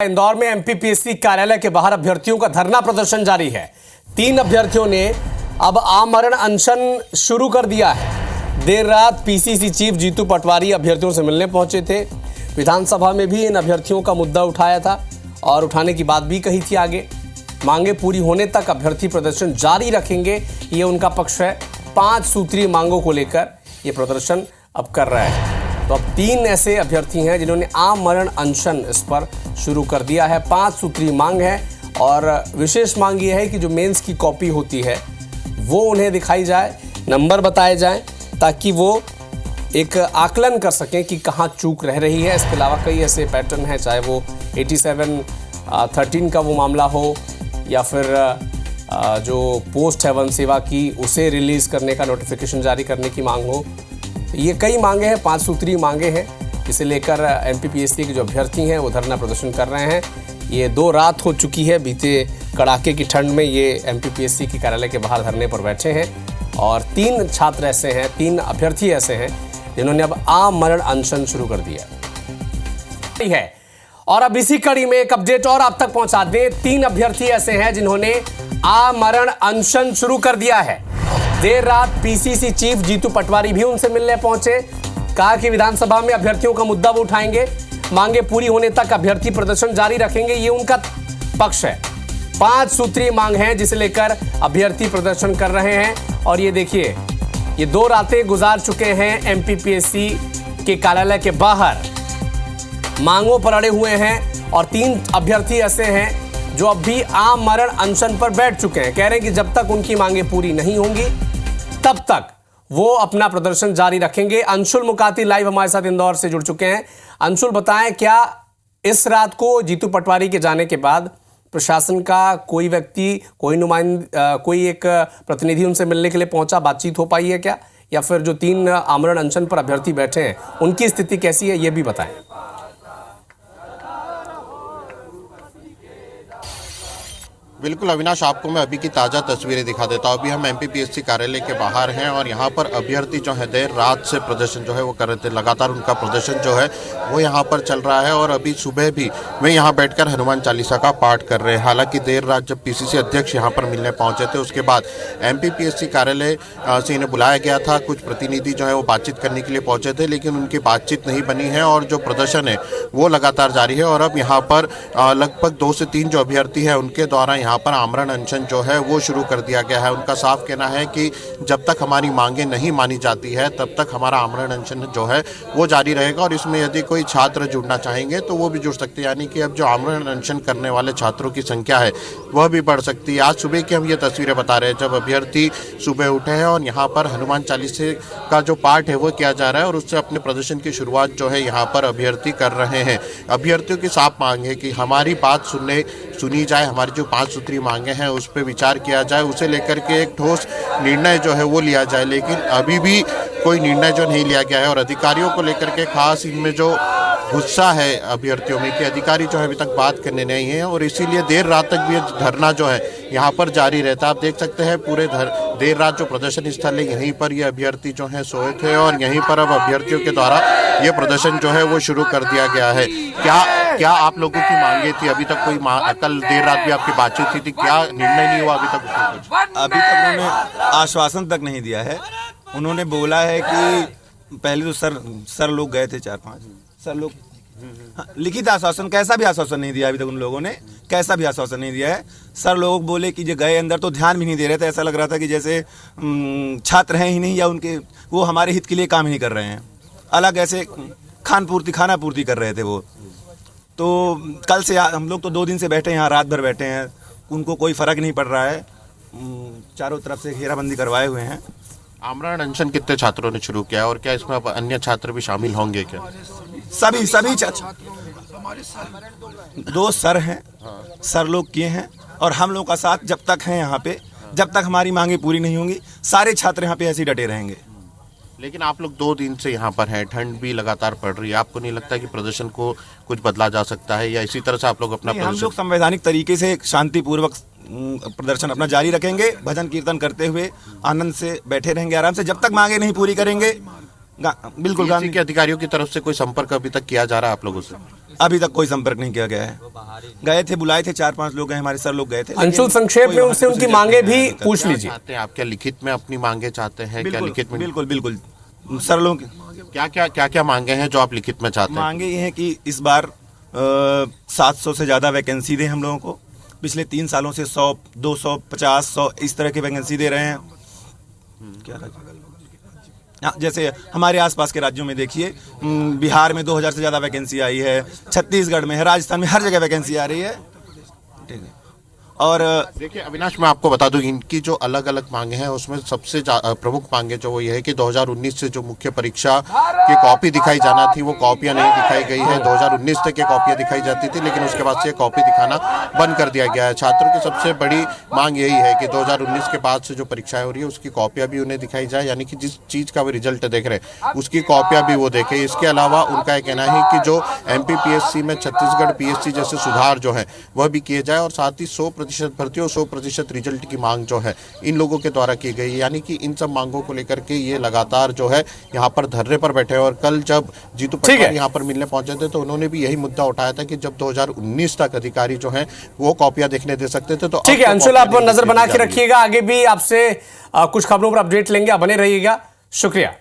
इंदौर में एमपीपीएससी कार्यालय के बाहर अभ्यर्थियों का धरना प्रदर्शन जारी है। 3 अभ्यर्थियों ने अब आमरण अनशन शुरू कर दिया है। देर रात पीसीसी चीफ जीतू पटवारी अभ्यर्थियों से मिलने पहुंचे थे। विधानसभा में भी इन अभ्यर्थियों का मुद्दा उठाया था और उठाने की बात भी कही थी। आगे मांगे पूरी होने तक अभ्यर्थी प्रदर्शन जारी रखेंगे, ये उनका पक्ष है। 5 सूत्रीय मांगों को लेकर ये प्रदर्शन अब कर रहा है। तो अब 3 ऐसे अभ्यर्थी हैं जिन्होंने आमरण अनशन इस पर शुरू कर दिया है। 5 सूत्रीय मांग है और विशेष मांग ये है कि जो मेंस की कॉपी होती है वो उन्हें दिखाई जाए, नंबर बताए जाएं, ताकि वो एक आकलन कर सकें कि कहाँ चूक रह रही है। इसके अलावा कई ऐसे पैटर्न हैं, चाहे वो 87-13 का वो मामला हो या फिर जो पोस्ट है वन सेवा की उसे रिलीज़ करने का नोटिफिकेशन जारी करने की मांग हो। ये कई मांगे हैं, 5 सूत्रीय मांगे हैं, इसे लेकर एमपीपीएससी के जो अभ्यर्थी हैं वो धरना प्रदर्शन कर रहे हैं। ये 2 रात हो चुकी है, बीते कड़ाके की ठंड में ये एमपीपीएससी के कार्यालय के बाहर धरने पर बैठे हैं और 3 छात्र ऐसे हैं, 3 अभ्यर्थी ऐसे हैं जिन्होंने अब आमरण अनशन शुरू कर दिया है। और अब इसी कड़ी में एक अपडेट और आप तक पहुंचा दें। 3 अभ्यर्थी ऐसे हैं जिन्होंने आमरण अनशन शुरू कर दिया है। देर रात पीसीसी चीफ जीतू पटवारी भी उनसे मिलने पहुंचे। कहा कि विधानसभा में अभ्यर्थियों का मुद्दा वो उठाएंगे, मांगे पूरी होने तक अभ्यर्थी प्रदर्शन जारी रखेंगे, ये उनका पक्ष है। 5 सूत्रीय मांग है जिसे लेकर अभ्यर्थी प्रदर्शन कर रहे हैं। और ये देखिए, ये 2 रातें गुजार चुके हैं एमपीपीएससी के कार्यालय के बाहर, मांगों पर अड़े हुए हैं। और 3 अभ्यर्थी ऐसे हैं जो अब भी आमरण अनशन पर बैठ चुके हैं। कह रहे हैं कि जब तक उनकी मांगे पूरी नहीं होंगी तब तक वो अपना प्रदर्शन जारी रखेंगे। अंशुल मुकाती लाइव हमारे साथ इंदौर से जुड़ चुके हैं। अंशुल, बताएं, क्या इस रात को जीतू पटवारी के जाने के बाद प्रशासन का कोई व्यक्ति, कोई एक प्रतिनिधि उनसे मिलने के लिए पहुंचा, बातचीत हो पाई है क्या? या फिर जो 3 आमरण अनशन पर अभ्यर्थी बैठे हैं उनकी स्थिति कैसी है, ये भी बताएं। बिल्कुल अविनाश, आपको मैं अभी की ताज़ा तस्वीरें दिखा देता हूँ। अभी हम एमपीपीएससी कार्यालय के बाहर हैं और यहाँ पर अभ्यर्थी जो है देर रात से प्रदर्शन जो है वो कर रहे थे। लगातार उनका प्रदर्शन जो है वो यहाँ पर चल रहा है और अभी सुबह भी वे यहाँ बैठकर हनुमान चालीसा का पाठ कर रहे हैं। हालांकि देर रात जब पीसीसी अध्यक्ष यहाँ पर मिलने पहुँचे थे उसके बाद एमपीपीएससी कार्यालय से इन्हें बुलाया गया था। कुछ प्रतिनिधि जो है वो बातचीत करने के लिए पहुँचे थे, लेकिन उनकी बातचीत नहीं बनी है और जो प्रदर्शन है वो लगातार जारी है। और अब यहाँ पर लगभग 2 से 3 जो अभ्यर्थी है उनके द्वारा यहाँ पर आमरण अनशन जो है वो शुरू कर दिया गया है। उनका साफ कहना है कि जब तक हमारी मांगे नहीं मानी जाती है तब तक हमारा आमरण अनशन जो है वो जारी रहेगा। और इसमें यदि कोई छात्र जुड़ना चाहेंगे तो वो भी जुड़ सकते हैं, यानी कि अब जो आमरण अनशन करने वाले छात्रों की संख्या है वह भी बढ़ सकती है। आज सुबह की हम ये तस्वीरें बता रहे हैं जब अभ्यर्थी सुबह उठे हैं और यहाँ पर हनुमान चालीसे का जो पाठ है वो किया जा रहा है और उससे अपने प्रदर्शन की शुरुआत जो है यहाँ पर अभ्यर्थी कर रहे हैं। अभ्यर्थियों की साफ मांग है कि हमारी बात सुनी जाए, हमारी जो 5 सूत्रीय मांगे हैं उस पर विचार किया जाए, उसे लेकर के एक ठोस निर्णय जो है वो लिया जाए। लेकिन अभी भी कोई निर्णय जो नहीं लिया गया है और अधिकारियों को लेकर के खास इनमें जो गुस्सा है अभ्यर्थियों में कि अधिकारी जो है अभी तक बात करने नहीं है और इसीलिए देर रात तक भी धरना जो है यहाँ पर जारी रहता है। आप देख सकते हैं पूरे देर रात जो प्रदर्शन स्थल है यहीं पर ये अभ्यर्थी जो है सोए थे और यहीं पर अब अभ्यर्थियों के द्वारा ये प्रदर्शन जो है वो शुरू कर दिया गया है। क्या आप लोगों की मांगे थी? अभी तक कोई कल देर रात भी आपकी बातचीत हुई थी, क्या निर्णय नहीं हुआ अभी तक? अभी तक उन्होंने आश्वासन तक नहीं दिया है। उन्होंने बोला है कि पहले तो सर लोग गए थे 4-5 सर लोग, लिखित आश्वासन, कैसा भी आश्वासन नहीं दिया अभी तक उन लोगों ने, कैसा भी आश्वासन नहीं दिया है। सर लोग बोले कि जो गए अंदर तो ध्यान भी नहीं दे रहे थे, ऐसा लग रहा था कि जैसे छात्र हैं ही नहीं या उनके वो हमारे हित के लिए काम ही नहीं कर रहे हैं, अलग ऐसे खाना पूर्ति कर रहे थे वो। तो कल से हम लोग तो 2 दिन से बैठे हैं यहाँ, रात भर बैठे हैं, उनको कोई फ़र्क नहीं पड़ रहा है। चारों तरफ से घेराबंदी करवाए हुए हैं। आमरण अनशन कितने छात्रों ने शुरू किया और क्या इसमें अब अन्य छात्र भी शामिल होंगे क्या? सभी 2 सर हैं, सर लोग किए हैं और हम लोग का साथ जब तक हैं यहाँ पे, जब तक हमारी मांगे पूरी नहीं होंगी सारे छात्र यहाँ पे ऐसे ही डटे रहेंगे। लेकिन आप लोग 2 दिन से यहाँ पर हैं, ठंड भी लगातार पड़ रही है, आपको नहीं लगता कि प्रदर्शन को कुछ बदला जा सकता है या इसी तरह से आप लोग अपना हम लोग संवैधानिक तरीके से शांतिपूर्वक प्रदर्शन अपना जारी रखेंगे, भजन कीर्तन करते हुए आनंद से बैठे रहेंगे आराम से, जब तक मांगे नहीं पूरी करेंगे। बिल्कुल। के अधिकारियों की तरफ से कोई संपर्क अभी तक किया जा रहा है आप लोगों से? अभी तक कोई संपर्क नहीं किया गया है। गए थे, बुलाए थे, 4-5 लोग हैं, हमारे सर लोग गए थे। अंशुल, लेकिन संक्षेप कोई में वहाँ उनसे से कुछ उनकी रिजल्ट मांगे नहीं आया भी अभी तक। पूछ क्या लीजिए। चाहते हैं आप? क्या लिखित में अपनी मांगे चाहते हैं? क्या लिखित में बिल्कुल सर लोग क्या मांगे हैं जो आप लिखित में चाहते हैं? मांगे ये हैं कि इस बार 700 से ज़्यादा वैकेंसी दें हम लोगों को। पिछले 3 सालों से 100, 200, 50, 100 इस तरह की वैकेंसी दे रहे हैं। क्या जैसे हमारे आसपास के राज्यों में देखिए, बिहार में 2000 से ज़्यादा वैकेंसी आई है, छत्तीसगढ़ में है, राजस्थान में, हर जगह वैकेंसी आ रही है। ठीक है। और देखिए अविनाश, मैं आपको बता दूं, इनकी जो अलग अलग मांगे हैं उसमें सबसे प्रमुख मांगे जो वो ये है कि 2019 से जो मुख्य परीक्षा की कॉपी दिखाई जाना थी वो कॉपियां नहीं दिखाई गई है। 2019 तक ये कॉपियां दिखाई जाती थी, लेकिन उसके बाद से कॉपी दिखाना बंद कर दिया गया है। छात्रों की सबसे बड़ी मांग यही है कि 2019 के बाद से जो परीक्षाएं हो रही है उसकी कॉपियां भी उन्हें दिखाई जाए, यानी कि जिस चीज़ का वो रिजल्ट देख रहे हैं उसकी कॉपियां भी वो देखें। इसके अलावा उनका ये कहना है कि जो MPPSC में छत्तीसगढ़ PSC जैसे सुधार जो है वह भी किए जाए, और साथ ही 100% भर्ती और 100% रिजल्ट की मांग जो है इन लोगों के द्वारा की गई। यानी कि इन सब मांगों को लेकर के ये लगातार जो है यहाँ पर धरने पर बैठे हैं। और कल जब जीतू पटवारी यहाँ पर मिलने पहुंचे थे तो उन्होंने भी यही मुद्दा उठाया था कि जब 2019 तक अधिकारी जो हैं वो कॉपियां देखने दे सकते थे। तो ठीक है अंशुल, आप नजर बना के रखिएगा, आगे भी आपसे कुछ खबरों पर अपडेट लेंगे, आप बने रहिएगा। शुक्रिया।